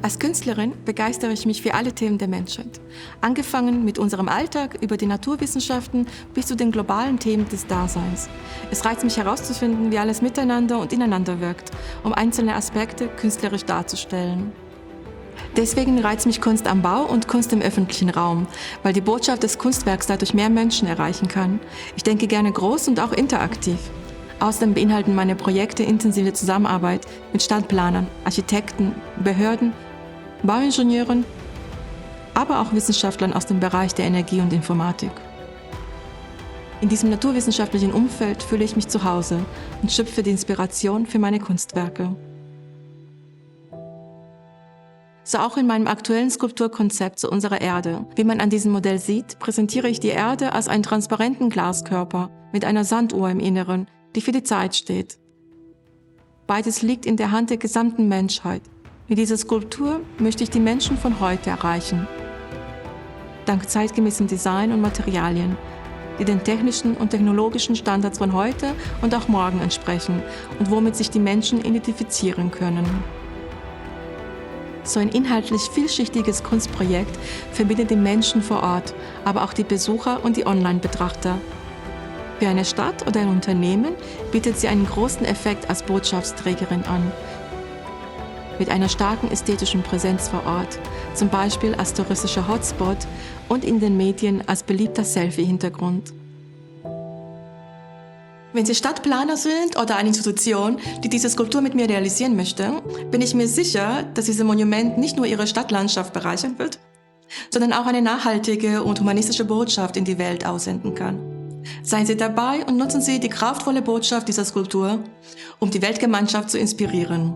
Als Künstlerin begeistere ich mich für alle Themen der Menschheit. Angefangen mit unserem Alltag über die Naturwissenschaften bis zu den globalen Themen des Daseins. Es reizt mich herauszufinden, wie alles miteinander und ineinander wirkt, um einzelne Aspekte künstlerisch darzustellen. Deswegen reizt mich Kunst am Bau und Kunst im öffentlichen Raum, weil die Botschaft des Kunstwerks dadurch mehr Menschen erreichen kann. Ich denke gerne groß und auch interaktiv. Außerdem beinhalten meine Projekte intensive Zusammenarbeit mit Stadtplanern, Architekten, Behörden, Bauingenieuren, aber auch Wissenschaftlern aus dem Bereich der Energie und Informatik. In diesem naturwissenschaftlichen Umfeld fühle ich mich zu Hause und schöpfe die Inspiration für meine Kunstwerke. So auch in meinem aktuellen Skulpturkonzept zu unserer Erde. Wie man an diesem Modell sieht, präsentiere ich die Erde als einen transparenten Glaskörper mit einer Sanduhr im Inneren, die für die Zeit steht. Beides liegt in der Hand der gesamten Menschheit. Mit dieser Skulptur möchte ich die Menschen von heute erreichen. Dank zeitgemäßem Design und Materialien, die den technischen und technologischen Standards von heute und auch morgen entsprechen und womit sich die Menschen identifizieren können. So ein inhaltlich vielschichtiges Kunstprojekt verbindet die Menschen vor Ort, aber auch die Besucher und die Online-Betrachter. Für eine Stadt oder ein Unternehmen bietet sie einen großen Effekt als Botschaftsträgerin an. Mit einer starken ästhetischen Präsenz vor Ort, zum Beispiel als touristischer Hotspot und in den Medien als beliebter Selfie-Hintergrund. Wenn Sie Stadtplaner sind oder eine Institution, die diese Skulptur mit mir realisieren möchte, bin ich mir sicher, dass dieses Monument nicht nur Ihre Stadtlandschaft bereichern wird, sondern auch eine nachhaltige und humanistische Botschaft in die Welt aussenden kann. Seien Sie dabei und nutzen Sie die kraftvolle Botschaft dieser Skulptur, um die Weltgemeinschaft zu inspirieren.